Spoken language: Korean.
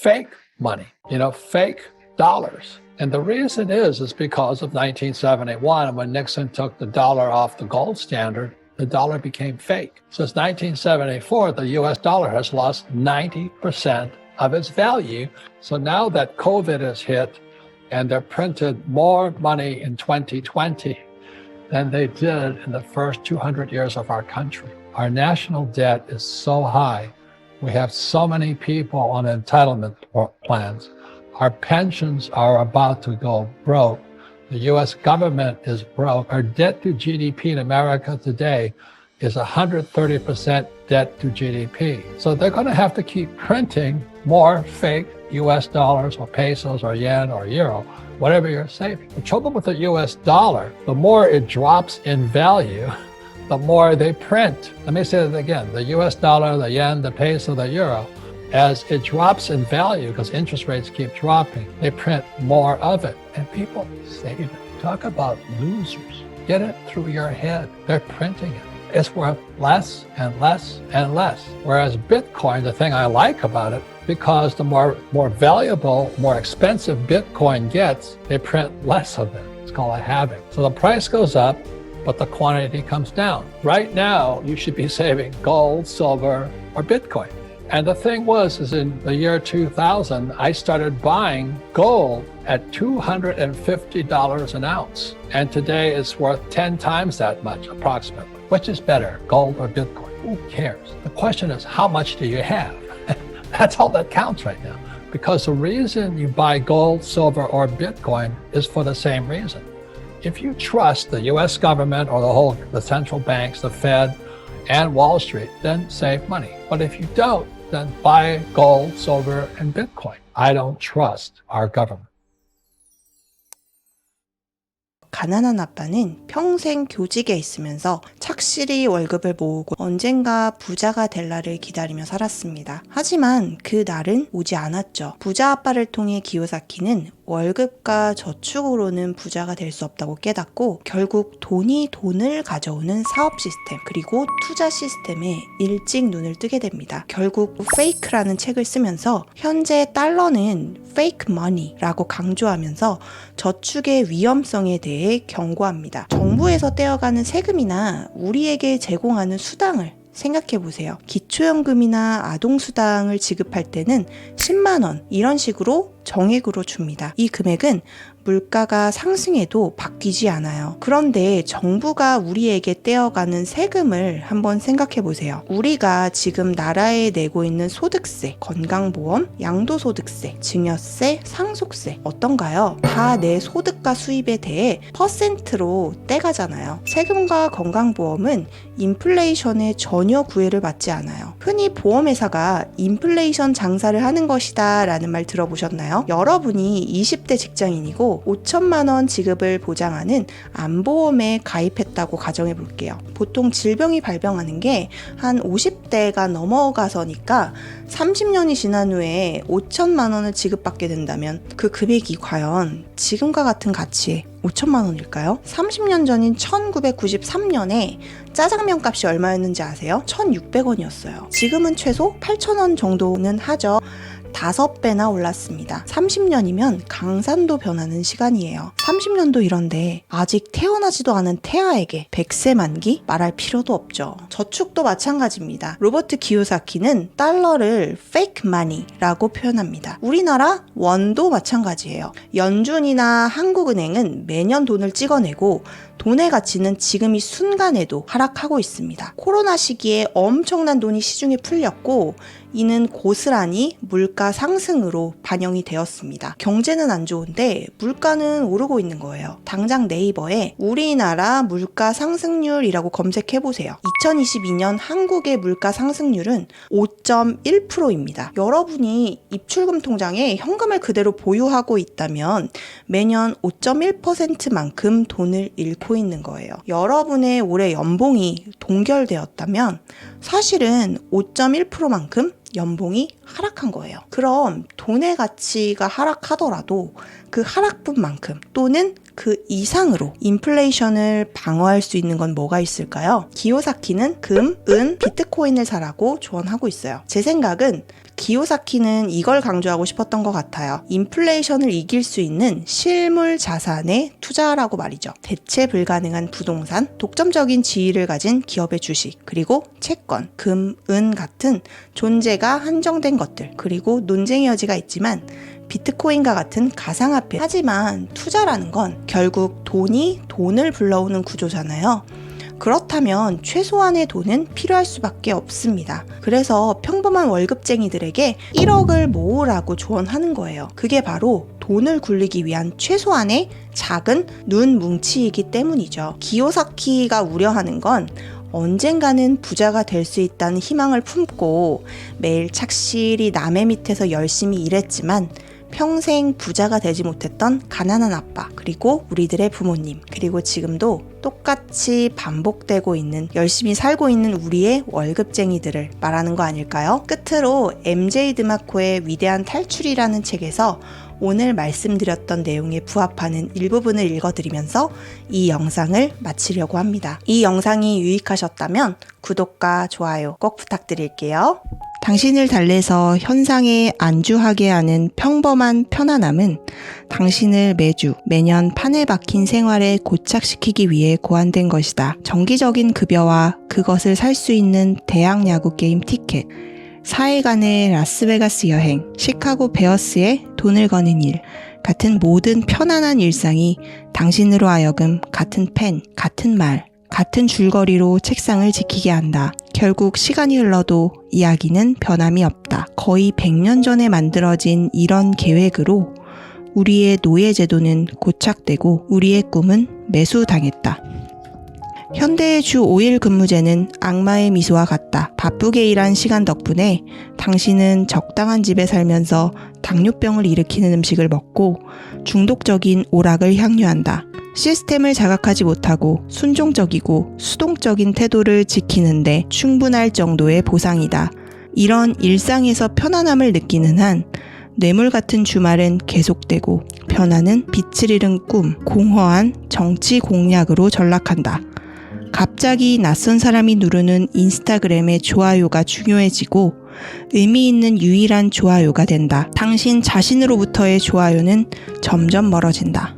fake money, fake dollars. And the reason is because of 1971, when Nixon took the dollar off the gold standard, the dollar became fake. Since 1974, the US dollar has lost 90% of its value. So now that COVID has hit and they're printed more money in 2020 than they did in the first 200 years of our country. Our national debt is so high. We have so many people on entitlement plans. Our pensions are about to go broke. The US government is broke. Our debt to GDP in America today is 130% debt to GDP. So they're going to have to keep printing more fake US dollars or pesos or yen or euro, whatever you're saving. The trouble with the US dollar, the more it drops in value, the more they print. Let me say that again. The US dollar, the yen, the peso, the euro, as it drops in value because interest rates keep dropping, they print more of it and people save it. Talk about losers. Get it through your head. They're printing it. It's worth less and less and less. Whereas Bitcoin, the thing I like about it, because the more valuable, more expensive Bitcoin gets, they print less of it. It's called a halving. So the price goes up, but the quantity comes down. Right now, you should be saving gold, silver, or Bitcoin. And the thing is in the year 2000, I started buying gold at $250 an ounce. And today it's worth 10 times that much, approximately. Which is better, gold or Bitcoin? Who cares? The question is, how much do you have? That's all that counts right now. Because the reason you buy gold, silver, or Bitcoin is for the same reason. If you trust the US government or the central banks, the Fed, and Wall Street, then save money. But if you don't, then buy gold, silver, and Bitcoin. I don't trust our government. 가난한 아빠는 평생 교직에 있으면서 착실히 월급을 모으고 언젠가 부자가 될 날을 기다리며 살았습니다. 하지만 그 날은 오지 않았죠. 부자 아빠를 통해 기요사키는 월급과 저축으로는 부자가 될 수 없다고 깨닫고 결국 돈이 돈을 가져오는 사업 시스템 그리고 투자 시스템에 일찍 눈을 뜨게 됩니다. 결국 페이크라는 책을 쓰면서 현재 달러는 fake money라고 강조하면서 저축의 위험성에 대해 경고합니다. 정부에서 떼어가는 세금이나 우리에게 제공하는 수당을 생각해보세요. 기초연금이나 아동수당을 지급할 때는 10만 원 이런 식으로 정액으로 줍니다. 이 금액은 물가가 상승해도 바뀌지 않아요. 그런데 정부가 우리에게 떼어가는 세금을 한번 생각해 보세요. 우리가 지금 나라에 내고 있는 소득세, 건강보험, 양도소득세, 증여세, 상속세 어떤가요? 다 내 소득과 수입에 대해 퍼센트로 떼가잖아요. 세금과 건강보험은 인플레이션에 전혀 구애를 받지 않아요. 흔히 보험회사가 인플레이션 장사를 하는 것이다 라는 말 들어보셨나요? 여러분이 20대 직장인이고 5천만 원 지급을 보장하는 암보험에 가입했다고 가정해 볼게요. 보통 질병이 발병하는 게 한 50대가 넘어가서니까 30년이 지난 후에 5천만 원을 지급받게 된다면 그 금액이 과연 지금과 같은 가치의 5천만 원일까요? 30년 전인 1993년에 짜장면 값이 얼마였는지 아세요? 1,600원이었어요. 지금은 최소 8,000원 정도는 하죠. 5배나 올랐습니다. 30년이면 강산도 변하는 시간이에요. 30년도 이런데 아직 태어나지도 않은 태아에게 100세 만기? 말할 필요도 없죠. 저축도 마찬가지입니다. 로버트 기요사키는 달러를 fake money라고 표현합니다. 우리나라 원도 마찬가지예요. 연준이나 한국은행은 매년 돈을 찍어내고 돈의 가치는 지금 이 순간에도 하락하고 있습니다. 코로나 시기에 엄청난 돈이 시중에 풀렸고 이는 고스란히 물가 상승으로 반영이 되었습니다. 경제는 안 좋은데 물가는 오르고 있는 거예요. 당장 네이버에 우리나라 물가 상승률이라고 검색해보세요. 2022년 한국의 물가 상승률은 5.1%입니다. 여러분이 입출금 통장에 현금을 그대로 보유하고 있다면 매년 5.1%만큼 돈을 잃고 있는 거예요. 여러분의 올해 연봉이 동결되었다면 사실은 5.1%만큼 연봉이 하락한 거예요. 그럼 돈의 가치가 하락하더라도 그 하락분만큼 또는 그 이상으로 인플레이션을 방어할 수 있는 건 뭐가 있을까요? 기요사키는 금, 은, 비트코인을 사라고 조언하고 있어요. 제 생각은 기요사키는 이걸 강조하고 싶었던 것 같아요. 인플레이션을 이길 수 있는 실물 자산에 투자하라고 말이죠. 대체 불가능한 부동산, 독점적인 지위를 가진 기업의 주식, 그리고 채권, 금, 은 같은 존재가 한정된 것들, 그리고 논쟁의 여지가 있지만 비트코인과 같은 가상화폐. 하지만 투자라는 건 결국 돈이 돈을 불러오는 구조잖아요. 그렇다면 최소한의 돈은 필요할 수밖에 없습니다. 그래서 평범한 월급쟁이들에게 1억을 모으라고 조언하는 거예요. 그게 바로 돈을 굴리기 위한 최소한의 작은 눈 뭉치이기 때문이죠. 기요사키가 우려하는 건 언젠가는 부자가 될 수 있다는 희망을 품고 매일 착실히 남의 밑에서 열심히 일했지만 평생 부자가 되지 못했던 가난한 아빠, 그리고 우리들의 부모님, 그리고 지금도 똑같이 반복되고 있는, 열심히 살고 있는 우리의 월급쟁이들을 말하는 거 아닐까요? 끝으로 MJ 드마코의 위대한 탈출이라는 책에서 오늘 말씀드렸던 내용에 부합하는 일부분을 읽어드리면서 이 영상을 마치려고 합니다. 이 영상이 유익하셨다면 구독과 좋아요 꼭 부탁드릴게요. 당신을 달래서 현상에 안주하게 하는 평범한 편안함은 당신을 매년 판에 박힌 생활에 고착시키기 위해 고안된 것이다. 정기적인 급여와 그것을 살 수 있는 대학 야구 게임 티켓, 4일간의 라스베가스 여행, 시카고 베어스에 돈을 거는 일 같은 모든 편안한 일상이 당신으로 하여금 같은 펜, 같은 말, 같은 줄거리로 책상을 지키게 한다. 결국 시간이 흘러도 이야기는 변함이 없다. 거의 100년 전에 만들어진 이런 계획으로 우리의 노예제도는 고착되고 우리의 꿈은 매수당했다. 현대의 주 5일 근무제는 악마의 미소와 같다. 바쁘게 일한 시간 덕분에 당신은 적당한 집에 살면서 당뇨병을 일으키는 음식을 먹고 중독적인 오락을 향유한다. 시스템을 자각하지 못하고 순종적이고 수동적인 태도를 지키는데 충분할 정도의 보상이다. 이런 일상에서 편안함을 느끼는 한 뇌물 같은 주말은 계속되고 편안은 빛을 잃은 꿈, 공허한 정치 공약으로 전락한다. 갑자기 낯선 사람이 누르는 인스타그램의 좋아요가 중요해지고 의미 있는 유일한 좋아요가 된다. 당신 자신으로부터의 좋아요는 점점 멀어진다.